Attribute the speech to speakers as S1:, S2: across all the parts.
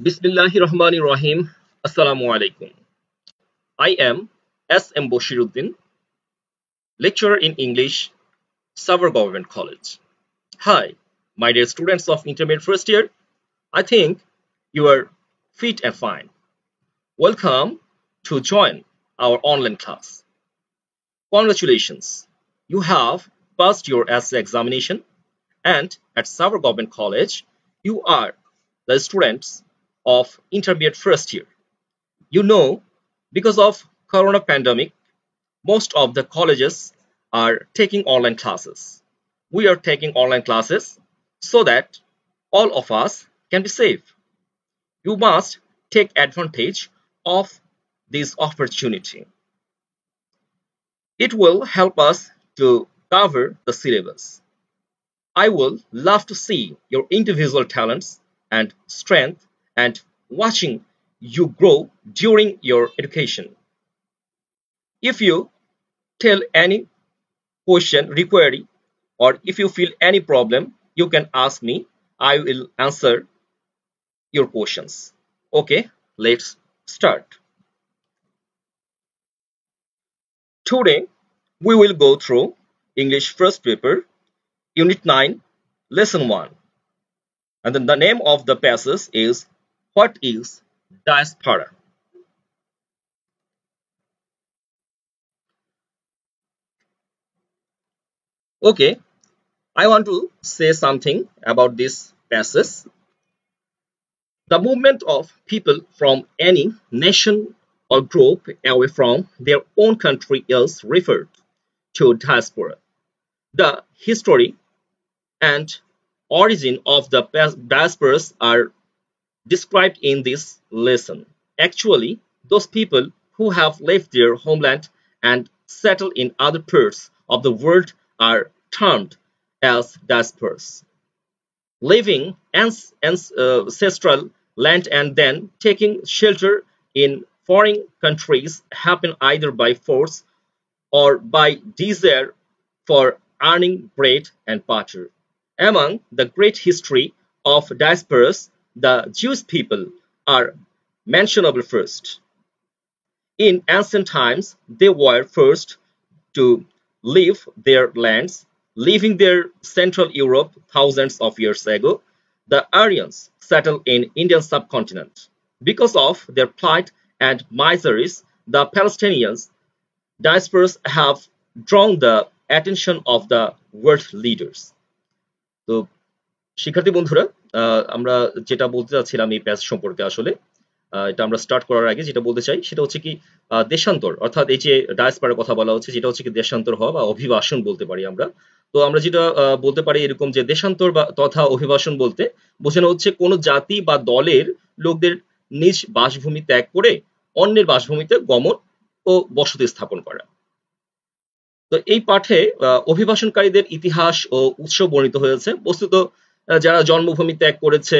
S1: Bismillahirrahmanirrahim. Assalamu alaikum. I am S.M. Boshiruddin, lecturer in English, Savar Government College. Hi, my dear students of intermediate first year. I think you are fit and fine. Welcome to join our online class. Congratulations, you have passed your essay examination, and at Savar Government College, you are the students of intermediate first year. You know, because of corona pandemic, most of the colleges are taking online classes. We are taking online classes so that all of us can be safe. You must take advantage of this opportunity. It will help us to cover the syllabus. I will love to see your individual talents and strength and watching you grow during your education. If you tell any question, query, or if you feel any problem, you can ask me. I will answer your questions. Okay, let's start. Today, we will go through English first paper, Unit 9, Lesson 1. And then the name of the passage is What is Diaspora? Okay, I want to say something about this passage. The movement of people from any nation or group away from their own country is referred to diaspora. The history and origin of the diasporas are described in this lesson. Actually, those people who have left their homeland and settled in other parts of the world are termed as diasporas. Leaving ancestral land and then taking shelter in foreign countries happen either by force or by desire for earning bread and butter. Among the great history of diasporas, the Jewish people are mentionable first. In ancient times, they were first to leave their lands, leaving their Central Europe thousands of years ago. The Aryans settled in Indian subcontinent. Because of their plight and miseries, the Palestinians diasporas have drawn the attention of the world leaders. তো শিক্ষার্থী বন্ধুরা, আমরা যেটা বলতে চাচ্ছিলাম এই প্যাস সম্পর্কে আসলে এটা আমরা স্টার্ট করার আগে যেটা বলতে চাই সেটা হচ্ছে কি দেশান্তর, অর্থাৎ এই যে ডায়াসপোরার কথা বলা হচ্ছে যেটা হচ্ছে কি দেশান্তর হওয়া বা অভিবাসন বলতে পারি আমরা। তো আমরা যেটা বলতে পারি এরকম যে দেশান্তর বা তথা অভিবাসন বলতে বোঝানো হচ্ছে কোনো জাতি বা দলের লোকদের নিজ বাসভূমি ত্যাগ করে অন্যের বাসভূমিতে গমন ও বসতি স্থাপন করা। তো এই পাঠে অভিবাসনকারীদের ইতিহাস ও উৎস বর্ণিত হয়েছে। বস্তুত যারা জন্মভূমি ত্যাগ করেছে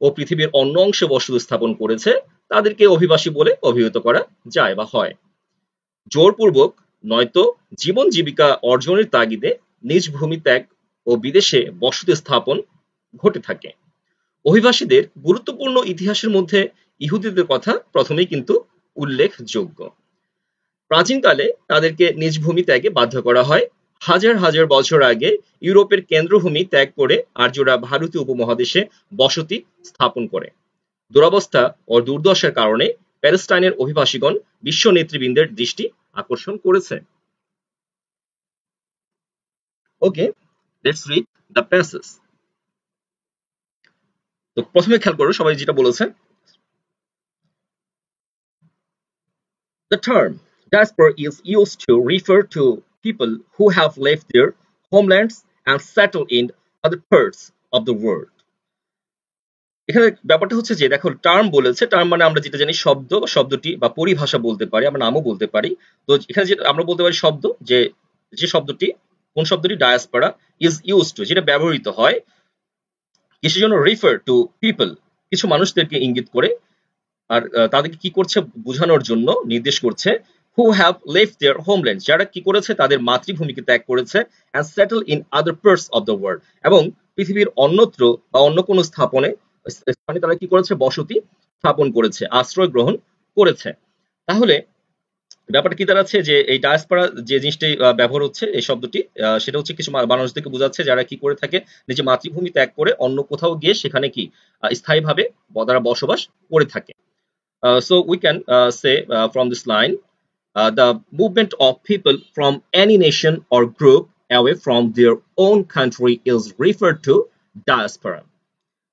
S1: ও পৃথিবীর অন্য অংশে বসতি স্থাপন করেছে তাদেরকে অভিবাসী বলে অভিহিত করা যায় বা হয়। জোরপূর্বক নয়তো জীবন জীবিকা অর্জনের তাগিদে নিজ ভূমি ত্যাগ ও বিদেশে বসতি স্থাপন ঘটে থাকে। অভিবাসীদের গুরুত্বপূর্ণ ইতিহাসের মধ্যে ইহুদিদের কথা প্রথমেই কিন্তু উল্লেখযোগ্য। প্রাচীনকালে তাদেরকে নিজ ভূমি ত্যাগে বাধ্য করা হয়। হাজার হাজার বছর আগে ইউরোপের কেন্দ্রভূমি ত্যাগ করে আর্যরা ভারতীয় উপমহাদেশে বসতি স্থাপন করে। দুরবস্থা ও দুর্দশার কারণে প্যালেস্টাইনের অভিবাসীগণ বিশ্ব নেতৃবৃন্দের দৃষ্টি আকর্ষণ করেছে। ওকে, লেটস রিড দ্য প্যাসেজ। তো প্রথমে খেয়াল করো সবাই যেটা বলেছে। The term diaspora is used to refer to people who have left their homelands and settled in other parts of the world. এখানে ব্যাপারটা হচ্ছে যে দেখো টার্ম বলেছে, টার্ম মানে আমরা যেটা জানি শব্দ, শব্দটি বা পরিভাষা বলতে পারি, আমরা নামও বলতে পারি। তো এখানে যেটা আমরা বলতে পারি শব্দ, যে শব্দটি, কোন শব্দটি ডায়াসপোরা ইজ ইউজড টু, যেটা ব্যবহৃত হয় কিসের জন্য, রিফার টু পিপল, কিছু মানুষদেরকে ইঙ্গিত করে, আর তাদেরকে কি করছে বোঝানোর জন্য নির্দেশ করছে, who have left their homeland, যারা কি করেছে তাদের মাতৃভূমিকে ত্যাগ করেছে, and settle in other parts of the world, এবং পৃথিবীর অন্যত্র বা অন্য কোনো স্থানে তারা কি করেছে বসতি স্থাপন করেছে, আশ্রয় গ্রহণ করেছে। তাহলে ব্যাপারটা কি দাঁড়াচ্ছে যে এই ডায়াসপোরা যে জিনিসটি ব্যবহার হচ্ছে এই শব্দটি সেটা হচ্ছে কিছু মানুষদেরকে বোঝাচ্ছে যারা কি করে থাকে নিজে মাতৃভূমি ত্যাগ করে অন্য কোথাও গিয়ে সেখানে কি স্থায়ীভাবে তারা বসবাস করে থাকে। So we can say from this line, the movement of people from any nation or group away from their own country is referred to diaspora.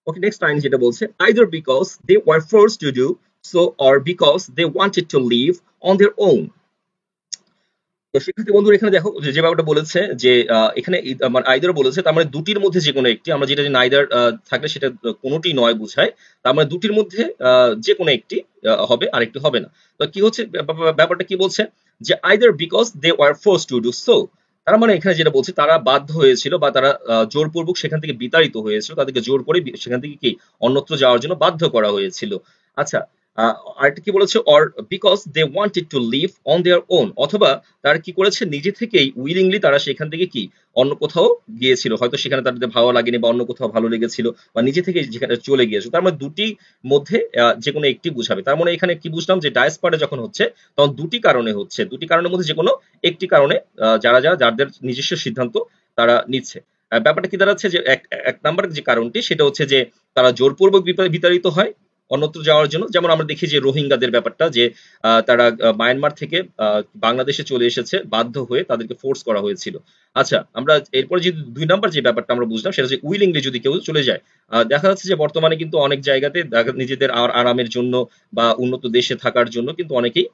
S1: Okay, next line যেটা বলছে either because they were forced to do so or because they wanted to live on their own. তো শিক্ষার্থী বন্ধুরা এখানে দেখো যে ব্যাপারটা বলেছে যে এখানে মানে আইদার বলেছে, তার মানে দুটির মধ্যে যে কোনো একটি, আমরা যেটা যে নাইদার থাকলে সেটা কোনোটি নয় বোঝায়, তার মানে দুটির মধ্যে যে কোনো একটি হবে আর একটি হবে না। তো কি হচ্ছে ব্যাপারটা কি বলছে যে either because they were forced to do so, তার মানে এখানে যেটা বলছে তারা বাধ্য হয়েছিল বা তারা জোরপূর্বক সেখান থেকে বিতাড়িত হয়েছিল, তাদেরকে জোর করে সেখান থেকে কি অন্যত্র যাওয়ার জন্য বাধ্য করা হয়েছিল। আচ্ছা, আরেকটা কি বলেছে or because they wanted to live on their own, অথবা তারা কি করেছে নিজে থেকেই উইলিংলি তারা সেখান থেকে কি অন্য কোথাও গিয়েছিল, হয়তো সেখানে তাদের ভালো লাগেনি বা অন্য কোথাও ভালো লেগেছিল বা নিজে থেকে যেখানে চলে গিয়েছিল। তার মানে দুটি মধ্যে যে কোনো একটি বুঝাবে। তার মানে এখানে কি বুঝলাম যে ডায়াসপোরা যখন হচ্ছে তখন দুটি কারণে হচ্ছে, দুটি কারণের মধ্যে যে কোনো একটি কারণে যারা যারা যাদের নিজস্ব সিদ্ধান্ত তারা নিচ্ছে। ব্যাপারটা কি দাঁড়াচ্ছে যে এক নাম্বার যে কারণটি সেটা হচ্ছে যে তারা জোরপূর্বক বিতাড়িত হয় অন্যত্র যাওয়ার জন্য। যেমন আমরা দেখি যে রোহিঙ্গাদের ব্যাপারটা, যে তারা মায়ানমার থেকে বাংলাদেশে চলে এসেছে বাধ্য হয়ে, তাদেরকে ফোর্স করা হয়েছিল। আচ্ছা, আমরা এরপরে যে দুই নাম্বার যে ব্যাপারটা আমরা বুঝলাম সেটা হচ্ছে উইলিংলি যদি কেউ চলে যায়। দেখা যাচ্ছে যে বর্তমানে কিন্তু অনেক জায়গাতে নিজেদের আরামের জন্য বা উন্নত দেশে থাকার জন্য কিন্তু অনেকেই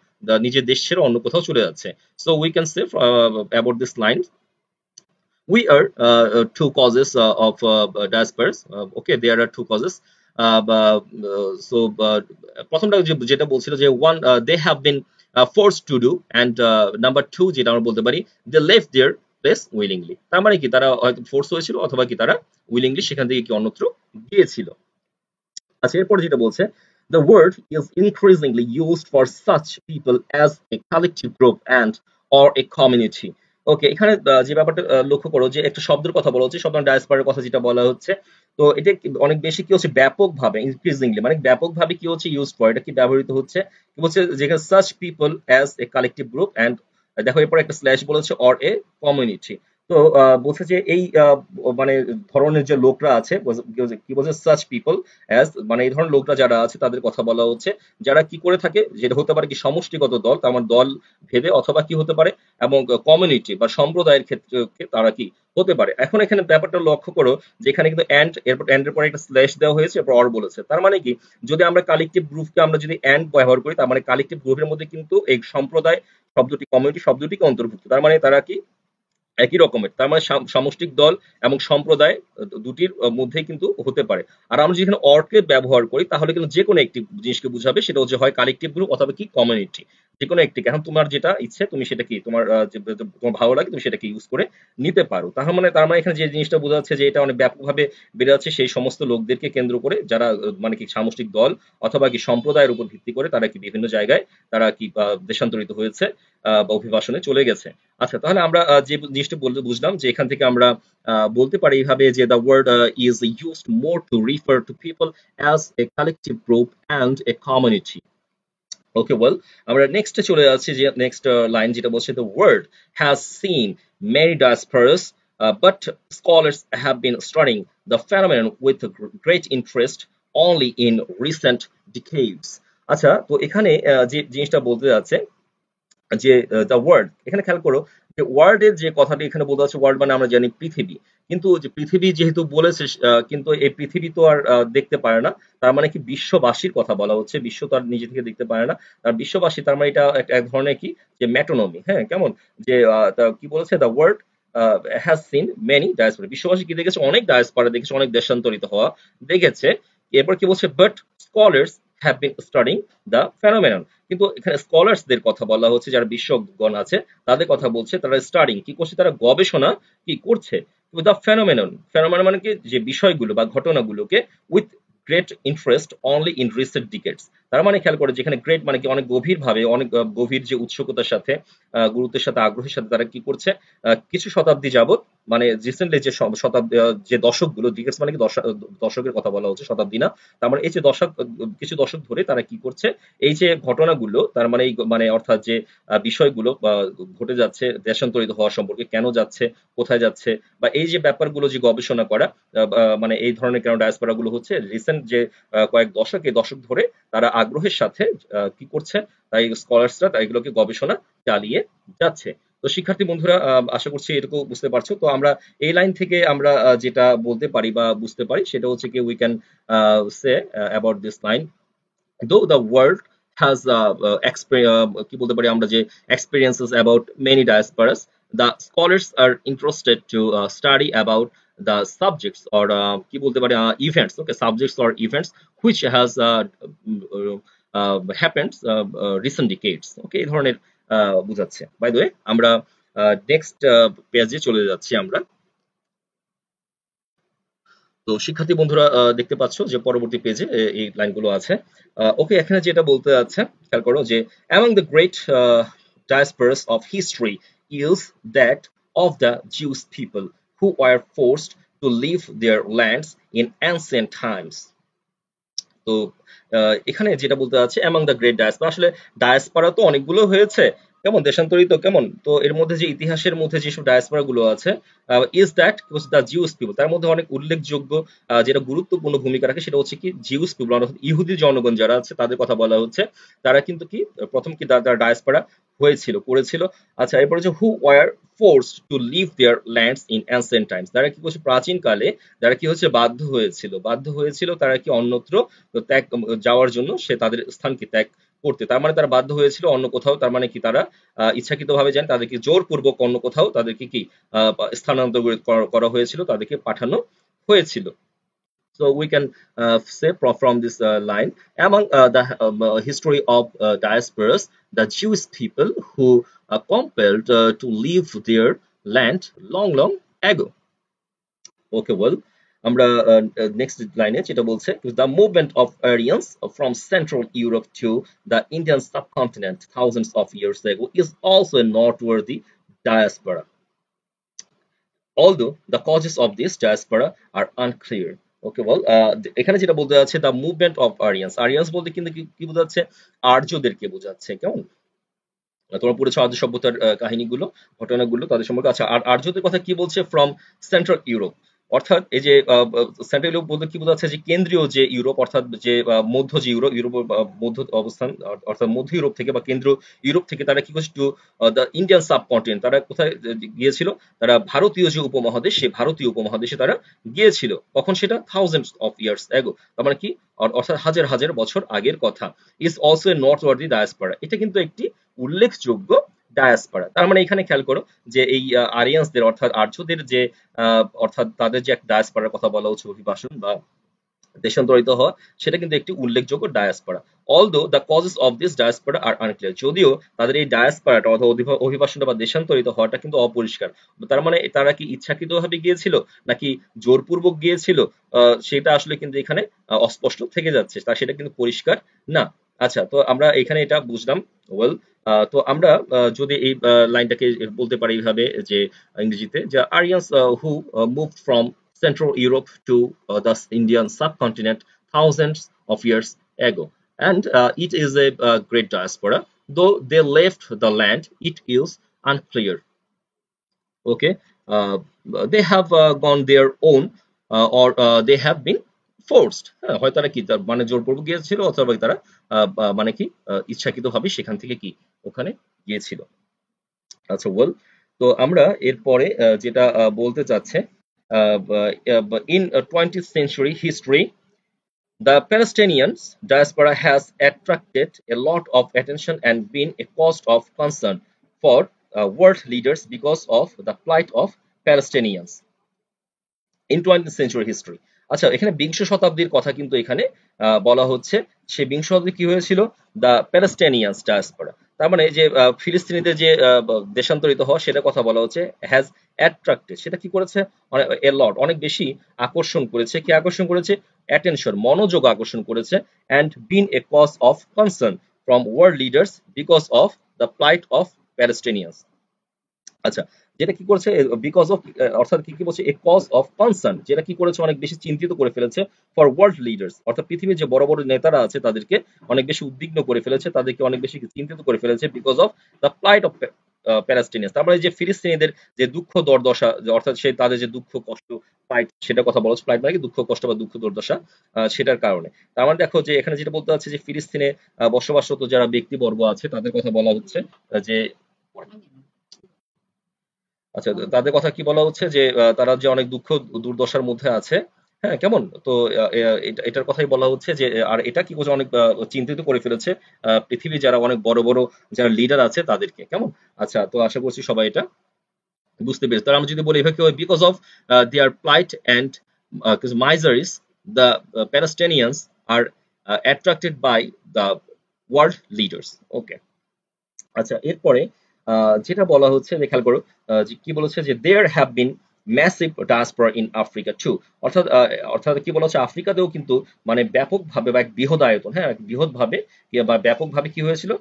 S1: নিজের দেশ ছেড়ে অন্য কোথাও চলে যাচ্ছে। So we can say about this line we are two causes of diasporas. Okay, there are two causes. So প্রথমটা যেটা বলছিল যে one they have been forced to do, and number two যেটা আমরা বলতে পারি they left their place willingly। তার মানে কি তারা হয়তো ফোর্স হয়েছিল অথবা কি তারা উইলিংলি সেখান থেকে কি অন্যত্র গিয়েছিল। আচ্ছা, এরপর যেটা বলছে the word is increasingly used for such people as a collective group and or a community. ওকে, এখানে যে ব্যাপারটা লক্ষ্য করো যে একটা শব্দের কথা বলা হচ্ছে, শব্দ ডায়াসপোরার কথা যেটা বলা হচ্ছে, তো এটা অনেক বেশি কি হচ্ছে ব্যাপকভাবে, ইনক্রিজিংলি মানে ব্যাপকভাবে কি হচ্ছে ইউজ করে, এটা কি ব্যবহৃত হচ্ছে, কি বলছে যেখানে such people as a collective group and দেখো এরপর একটা স্ল্যাশ বলেছে or a community। তো বলছে যে এই মানে ধরনের যে লোকরা আছে, কি বলছে such people as মানে এই ধরনের লোকরা যারা আছে তাদের কথা বলা হচ্ছে, যারা কি করে থাকে, যেটা হতে পারে কি সমষ্টিগত দল, তার মানে দল ভেদে, অথবা কি হতে পারে এবং কমিউনিটি বা সম্প্রদায়ের ক্ষেত্রে তারা কি হতে পারে। এখন এখানে ব্যাপারটা লক্ষ্য করো যে এখানে কিন্তু এন্ড, এরপর এন্ডের পরে একটা স্ল্যাশ দেওয়া হয়েছে, এরপর অর বলেছে। তার মানে কি যদি আমরা কালেকটিভ গ্রুপকে আমরা যদি এন্ড ব্যবহার করি, তার মানে কালেকটিভ গ্রুপের মধ্যে কিন্তু এই সম্প্রদায় শব্দটি, কমিউনিটি শব্দটিকে অন্তর্ভুক্ত। তার মানে তারা কি একই রকমের, তার মানে সামষ্টিক দল এবং সম্প্রদায় দুটির মধ্যেই কিন্তু হতে পারে। আর আমরা যদি এখানে অর্কে ব্যবহার করি তাহলে কিন্তু যে কোনো একটি জিনিসকে বুঝাবে, সেটা হচ্ছে হয় কালেকটিভ গ্রুপ অথবা কি কমিউনিটি, যে কোনো একটি। এখন তোমার যেটা ইচ্ছে তুমি সেটা কি তোমার তোমার ভালো লাগে তুমি সেটাকে ইউজ করে নিতে পারো। তার মানে এখানে যে জিনিসটা বোঝা যাচ্ছে যে এটা অনেক ব্যাপকভাবে বেড়ে যাচ্ছে সেই সমস্ত লোকদেরকে কেন্দ্র করে যারা মানে কি সামষ্টিক দল অথবা কি সম্প্রদায়ের উপর ভিত্তি করে তারা কি বিভিন্ন জায়গায় তারা কি দেশান্তরিত হয়েছে বা অভিবাসনে চলে গেছে। আচ্ছা, তাহলে আমরা যে জিনিসটা বলতে বুঝলাম যে এখান থেকে আমরা বলতে পারি এইভাবে যে the word is used more to refer to people as a collective group and a community. Okay, well, আমরা নেক্সটে চলে যাচ্ছি যে নেক্সট লাইন যেটা বলছে the word has seen many diasporas, but scholars have been studying the phenomenon with great interest only in recent decades. আচ্ছা, তো এখানে যে জিনিসটা বলতে যাচ্ছে যে দ্য ওয়ার্ল্ড, এখানে খেয়াল করো যে ওয়ার্ল্ডের যে কথাটি এখানে বলতে আছে, ওয়ার্ল্ড মানে আমরা জানি পৃথিবী, কিন্তু যে পৃথিবী যেহেতু বলেছে কিন্তু এই পৃথিবী তো আর দেখতে পারে না, তার মানে কি বিশ্ববাসীর কথা বলা হচ্ছে, বিশ্ব তো আর নিজে থেকে দেখতে পারে না, তার বিশ্ববাসী, তার মানে এটা এক ধরনের কি যে ম্যাটোনমি, হ্যাঁ কেমন যে কি বলেছে the world has seen many diaspora, বিশ্ববাসী কি দেখেছে অনেক ডায়াসপোরা দেখেছে, অনেক দেশান্তরিত হওয়া দেখেছে। এরপর কি বলছে but scholars have been studying the phenomenon, কিন্তু এখানে স্কলার্সদের কথা বলা হচ্ছে, যারা বিশ্বগণ আছে তাদের কথা বলছে, তারা স্টাডিং কি করছে, তারা গবেষণা কি করছে দ্য ফেনোমেনন, ফেনোমেনন মানে কি যে বিষয়গুলো বা ঘটনাগুলোকে with great interest only in recent decades. তার মানে খেয়াল করে যেখানে গ্রেট মানে কি অনেক গভীরভাবে অনেক গভীর যে উৎসুকতার সাথে গুরুত্বের সাথে আগ্রহের সাথে তারা কি করছে কিছু শতাব্দী যাবত মানে রিসেন্টলি যে শতাব্দী যে দশকগুলো ডিকেডস মানে কি দশকের কথা বলা হচ্ছে শতাব্দী না। তার মানে এই যে দশক কিছু দশক ধরে তারা কি করছে এই যে ঘটনাগুলো তার মানে এই মানে অর্থাৎ যে বিষয়গুলো ঘটে যাচ্ছে দেশান্তরিত হওয়া সম্পর্কে কেন যাচ্ছে কোথায় যাচ্ছে বা এই যে ব্যাপারগুলো যে গবেষণা করা মানে এই ধরনের কেন ডায়াসপোরা গুলো হচ্ছে রিসেন্ট যে কয়েক দশক এই দশক ধরে তারা আগ্রহের সাথে কি করছে তাই স্কলার্সরা এগুলোকে গবেষণা চালিয়ে যাচ্ছে। তো শিক্ষার্থী বন্ধুরা আশা করছি এটুকু বুঝতে পারছো। তো আমরা এই লাইন থেকে আমরা যেটা বলতে পারি বা বুঝতে পারি সেটা হচ্ছে কি we can say about this line though the world has কি বলতে পারি আমরা যে experiences about many diasporas, the scholars are interested to study about the subjects or কি বলতে পারি events, okay, subjects or events which has happened recent decades, okay, এই ধরনের বুঝাচ্ছে। বাই দ্য ওয়ে আমরা নেক্সট পেজে চলে যাচ্ছি আমরা। তো শিক্ষার্থী বন্ধুরা দেখতে পাচ্ছ যে পরবর্তী পেজে এই লাইনগুলো আছে। ওকে, এখানে যেটা বলতে আছে খেয়াল করো যে among the great diasporas of history is that of the Jewish people who were forced to leave their lands in ancient times. তো এখানে যেটা বলতে আছে among the great diaspora, আসলে ডায়াসপোরা তো অনেকগুলো হয়েছে কেমন দেশান্তরিত কেমন, তো এর মধ্যে যে ইতিহাসের মধ্যে যেসব ডায়াসপোরা গুলো আছে is that the Jews people, তার মধ্যে অনেক উল্লেখযোগ্য যেটা গুরুত্বপূর্ণ ভূমিকা রাখে সেটা হচ্ছে কি জিউস পিপল অর্থাৎ ইহুদি জনগণ যারা আছে তাদের কথা বলা হচ্ছে। তারা কিন্তু কি প্রথম কি তারা ডায়াসপোরা হয়েছিল করেছিল। আচ্ছা, এরপরে যে who were forced to leave their lands in ancient times, তারা কি করছে প্রাচীন কালে তারা কি হচ্ছে বাধ্য হয়েছিল তারা কি অন্যত্র ত্যাগ যাওয়ার জন্য সে তাদের স্থানকে ত্যাগ করতে। তার মানে তারা বাধ্য হয়েছিল অন্য কোথাও, তার মানে কি তারা ইচ্ছাকৃতভাবে যান তাদেরকে জোরপূর্বক অন্য কোথাও তাদেরকে কি স্থানান্তর করা হয়েছিল, তাদেরকে পাঠানো হয়েছিল। So we can say from this line among the history of diasporas, the Jewish people who compelled to leave their land long ago. Okay, well, আমরা নেক্সট লাইনে যেটা বলছে the movement of Aryans from Central Europe to the Indian subcontinent thousands of years ago is also a noteworthy diaspora, although the causes of this diaspora are unclear. ওকে, বল এখানে যেটা বলতে যাচ্ছে the movement of Aryans বলতে কিন্তু কি বোঝাচ্ছে আর্যদেরকে বোঝাচ্ছে কেমন। তোমরা পড়েছো আর্য সভ্যতার কাহিনীগুলো ঘটনাগুলো তাদের সম্পর্কে। আচ্ছা, আর আর্যদের কথা কি বলছে ফ্রম সেন্ট্রাল ইউরোপ, অর্থাৎ এই যে সেন্ট্রাল ইউরোপ বলতে কি বোঝাচ্ছে যে কেন্দ্রীয় যে ইউরোপ অর্থাৎ যে মধ্য যে ইউরোপের মধ্য অবস্থান অর্থাৎ মধ্য ইউরোপ থেকে বা কেন্দ্র ইউরোপ থেকে তারা কি করছে টু দ্য ইন্ডিয়ান সাবকন্টিনেন্ট, তারা কোথায় গিয়েছিল, তারা ভারতীয় যে উপমহাদেশ সে ভারতীয় উপমহাদেশে তারা গিয়েছিল। কখন সেটা থাউজেন্ডস অফ ইয়ার্স এগো, তার মানে কি অর্থাৎ হাজার হাজার বছর আগের কথা। Is also a north worthy diaspora, এটা কিন্তু একটি উল্লেখযোগ্য ডায়াসপোরা। তার মানে এখানে খেয়াল করো যে এই আরিয়ান্সদের অর্থাৎ আর্যদের যে অর্থাৎ তাদের যে এক ডায়াসপোরার কথা বলা হচ্ছে অভিবাসন বা দেশান্তরিত হওয়া, সেটা কিন্তু একটি উল্লেখযোগ্য diaspora. although the causes of this diaspora are unclear, যদিও তাদের এই ডায়াসপোরাটা অথবা অভিবাসনটা বা দেশান্তরিত হওয়াটা কিন্তু অপরিষ্কার। তার মানে তারা কি ইচ্ছাকৃতভাবে গিয়েছিল নাকি জোরপূর্বক গিয়েছিল সেটা আসলে কিন্তু এখানে অস্পষ্ট থেকে যাচ্ছে, তা সেটা কিন্তু পরিষ্কার না। আচ্ছা, তো আমরা এখানে এটা বুঝলাম। ওয়েল, তো আমরা যদি এই লাইনটাকে বলতে পারি এইভাবে যে ইংরেজিতে যে Aryans who move from Central Europe to the Indian subcontinent thousands of years ago, and it is a great diaspora. Though they left the land, it is unclear. Okay, they have gone their own, or they have been forced. হ্যাঁ, হয় তারা কি তার মানে জোরপূর্বক গিয়েছিল অথবা তারা মানে কি ইচ্ছাকৃতভাবে সেখান থেকে কি ওখানে গিয়েছিল। আচ্ছা, ওয়েল, তো আমরা এরপরে যেটা বলতে চাচ্ছে in 20th century history, the Palestinian diaspora has attracted a lot of attention and been a cause of concern for world leaders because of the plight of Palestinians in 20th century history. আচ্ছা, এখানে বিংশ শতাব্দীর কথা কিন্তু এখানে বলা হচ্ছে। সে বিংশ শতাব্দী কি হয়েছিল, দ্য প্যালেস্টাইনিয়ান্স ডায়াসপোরা, তার মানে যে ফিলিস্তিনিদের যে দেশান্তরিত হওয়া সেটা কথা বলা হচ্ছে হ্যাজ অ্যাট্রাক্টেড, সেটা কি করেছে এ লট, অনেক বেশি আকর্ষণ করেছে, কি আকর্ষণ করেছে, অ্যাটেনশন, মনোযোগ আকর্ষণ করেছে, and been a cause of concern from world leaders because of the plight of Palestinians. আচ্ছা, যেটা কি করেছে বিকজ অফ, অর্থাৎ কি কি বলছে, এ কজ অফ কনসার্ন, যেটা কি করেছে অনেক বেশি চিন্তিত করে ফেলেছে ফর ওয়ার্ল্ড লিডার্স, অর্থাৎ পৃথিবীর যে বড় বড় নেতারা আছে তাদেরকে অনেক বেশি উদ্বিগ্ন করে ফেলেছে, তাদেরকে অনেক বেশি চিন্তিত করে ফেলেছে because of the plight of Palestinians. তার মানে যে ফিলিস্তিনিদের যে দুঃখ দুর্দশা, অর্থাৎ সেই তাদের যে দুঃখ কষ্ট, প্লাইট সেটা কথা বলা হচ্ছে, প্লাইট মানে কি দুঃখ কষ্ট বা দুঃখ দুর্দশা, সেটার কারণে। তার মানে দেখো যে এখানে যেটা বলতে চাচ্ছে যে ফিলিস্তিনে বসবাসরত যারা ব্যক্তিবর্গ আছে তাদের কথা বলা হচ্ছে, যে আচ্ছা, তাদের কথা কি বলা হচ্ছে যে তারা যে অনেক দুঃখ দুর্দশার মধ্যে আছে। হ্যাঁ, কেমন তো এটার কথাই বলা হচ্ছে যে আর এটা কি করছে, অনেক চিন্তিত করে ফেলেছে পৃথিবী যারা অনেক বড় বড় যারা লিডার আছে তাদেরকে, কেমন। আচ্ছা, তো আশা করছি সবাই এটা বুঝতে পেরেছি। তাহলে আমরা যদি বলি এভাবে because of their plight and miseries the Palestinians are attracted by the world leaders. Okay, আচ্ছা, এরপরে যেটা বলা হচ্ছে যে খেয়াল করো, যে কি বলেছে যে there have been massive diaspora in Africa too, অর্থাৎ অর্থাৎ কি বলা হচ্ছে আফ্রিকাতেও কিন্তু মানে ব্যাপকভাবে বা এক বৃহৎ আয়তন, হ্যাঁ বৃহৎভাবে বা ব্যাপকভাবে কি হয়েছিল,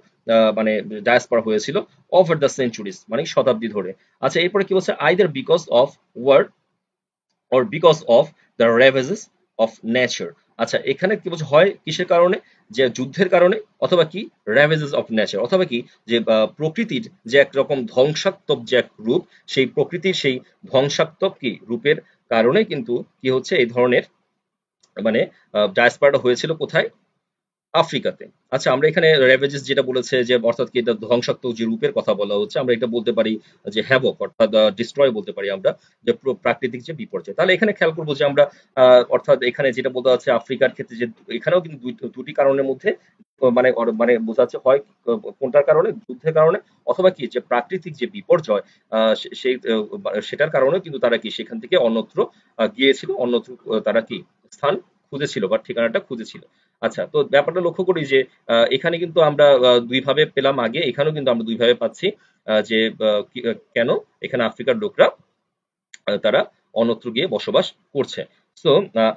S1: মানে ডায়াসপোরা হয়েছিল ওভার দ্য সেঞ্চুরিজ, মানে শতাব্দী ধরে। আচ্ছা, এরপরে কি বলছে, either because of war or because of the ravages of nature। আচ্ছা, এখানে কি বলছে, হয় কিসের কারণে, যে যুদ্ধের কারণে, অথবা কি ravages of nature, অথবা কি যে প্রকৃতির যে একরকম ধ্বংসাত্মক যে এক রূপ, সেই প্রকৃতির সেই ধ্বংসাত্মক কি রূপের কারণে কিন্তু কি হচ্ছে এই ধরনের মানে ডায়াসপোরাটা হয়েছিল কোথায়, আফ্রিকাতে। আচ্ছা, আমরা এখানে রেভেজেস যেটা বলেছে যে অর্থাৎ কি এটা ধ্বংসাত্মক যে রূপের কথা বলা হচ্ছে, আমরা এটা বলতে পারি যে হ্যাভক, অর্থাৎ ডিস্ট্রয় বলতে পারি আমরা, যে প্রাকৃতিক যে বিপর্যয়। তাহলে এখানে খেয়াল করবো যে আমরা অর্থাৎ এখানে যেটা বলতে আছে আফ্রিকার ক্ষেত্রে যে এখানেও কিন্তু দুটি কারণের মধ্যে মানে মানে বোঝা যাচ্ছে, হয় কোনটার কারণে, যুদ্ধের কারণে, অথবা কি যে প্রাকৃতিক যে বিপর্যয় সেই সেটার কারণে কিন্তু তারা কি সেখান থেকে অন্যত্র গিয়েছিল, অন্যত্র তারা কি স্থান খুঁজেছিল বা ঠিকানাটা খুঁজেছিল। আচ্ছা, তো ব্যাপারটা লক্ষ্য করি যে এখানে কিন্তু আমরা দুই ভাবে পেলাম আগে, এখানেও কিন্তু আমরা দুই ভাবে পাচ্ছি, যে কেন এখানে আফ্রিকার লোকরা তারা অন্যত্র গিয়ে বসবাস করছে। সো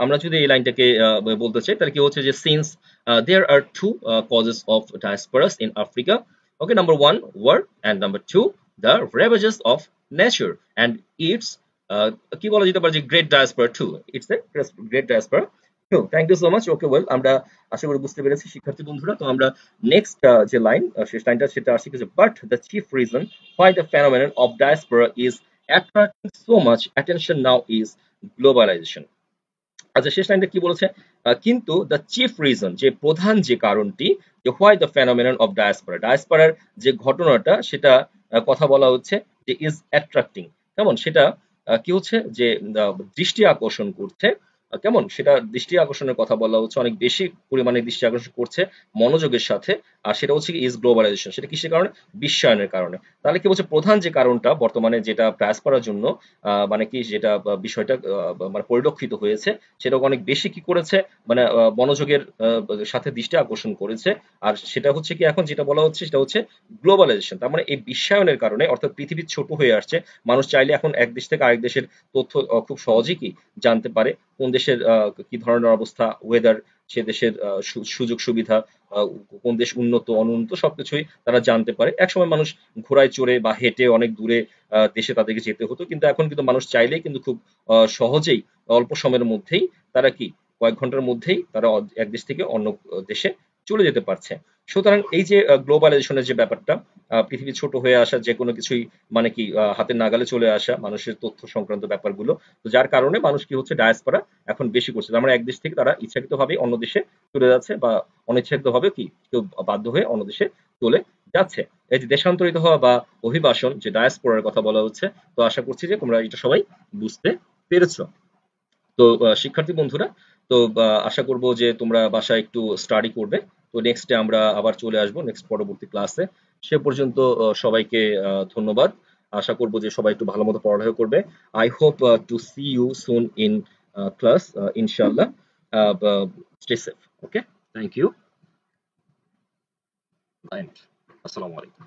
S1: আমরা যদি এই লাইনটাকে বলতে চাই তাহলে কি হচ্ছে যে since there are two causes of diasporas in Africa. Okay, number one war, and number two the ravages of nature and it's কি বলা যেতে পারে যে great diaspora too, it's a great diaspora too. Thank you so much. Okay, well, আমরা আশা করি বুঝতে পেরেছি শিক্ষার্থী বন্ধুরা। তো আমরা নেক্সট যে লাইন, শেষ লাইনটা সেটা আসছে যে but the chief reason why the phenomenon of diaspora is attracting so much attention now is globalization। আচ্ছা, শেষ লাইনটা কি বলেছে, কিন্তু দ্য চিফ রিজন, যে প্রধান যে কারণটি, যে why the phenomenon of diaspora, ডায়াসপোরার যে ঘটনাটা সেটা কথা বলা হচ্ছে যে ইজ অ্যাট্রাক্টিং, কেমন সেটা কি হচ্ছে যে দৃষ্টি আকর্ষণ করছে, কেমন সেটা দৃষ্টি আকর্ষণের কথা বলা হচ্ছে, অনেক বেশি পরিমাণে দৃষ্টি আকর্ষণ করছে মনোযোগের সাথে। আর সেটা হচ্ছে কি ইজ গ্লোবালাইজেশন, সেটা কিসের কারণে, বিশ্বায়নের কারণে। তাহলে কি বলছে, প্রধান যে কারণটা বর্তমানে যেটা ডায়াসপোরার জন্য মানে কি যেটা বিষয়টা মানে পরিলক্ষিত হয়েছে, সেটা অনেক বেশি কি করেছে, মানে মনোযোগের সাথে দৃষ্টি আকর্ষণ করেছে। আর সেটা হচ্ছে কি এখন যেটা বলা হচ্ছে সেটা হচ্ছে গ্লোবালাইজেশন। তার মানে এই বিশ্বায়নের কারণে, অর্থাৎ পৃথিবী ছোট হয়ে আসছে, মানুষ চাইলে এখন এক দেশ থেকে আরেক দেশের তথ্য খুব সহজেই কি জানতে পারে, কোন দেশের কি ধরনের অবস্থা, ওয়েদার, সে দেশের সুযোগ সুবিধা, কোন দেশ উন্নত অনুন্নত সবকিছুই তারা জানতে পারে। একসময় মানুষ ঘোড়ায় চড়ে বা হেঁটে অনেক দূরে দেশে তাদেরকে যেতে হতো, কিন্তু এখন কিন্তু মানুষ চাইলেই কিন্তু খুব সহজেই অল্প সময়ের মধ্যেই তারা কি কয়েক ঘন্টার মধ্যেই তারা এক দেশ থেকে অন্য দেশে চলে যেতে পারছে। সুতরাং এই যে গ্লোবালাইজেশনের যে ব্যাপারটা, পৃথিবী ছোট হয়ে আসা, যে কোনো কিছুই মানে কি হাতের নাগালে চলে আসা মানুষের তথ্য সংক্রান্ত ব্যাপারগুলো, তো যার কারণে মানুষ কি হচ্ছে ডায়াসপোরা এখন বেশি করছে। তার মানে এক দেশ থেকে তারা ইচ্ছাকৃতভাবে অন্য দেশে চলে যাচ্ছে, বা অনিচ্ছাকৃতভাবে কি কেউ বাধ্য হয়ে অন্য দেশে চলে যাচ্ছে। এই যে দেশান্তরিত হওয়া বা অভিবাসন, যে ডায়াসপোরার কথা বলা হচ্ছে, তো আশা করছি যে তোমরা এটা সবাই বুঝতে পেরেছো। তো শিক্ষার্থী বন্ধুরা, তো আশা করব যে তোমরা বাসায় একটু স্টাডি করবে। তো নেক্সটে আমরা আবার চলে আসবো নেক্সট পরবর্তী ক্লাসে। সে পর্যন্ত সবাইকে ধন্যবাদ। আশা করব যে সবাই একটু ভালো মতো পড়ালেখা করবে। I hope to see you soon in class, ইনশাআল্লাহ। Stay safe. Okay, thank you. আসসালামু আলাইকুম।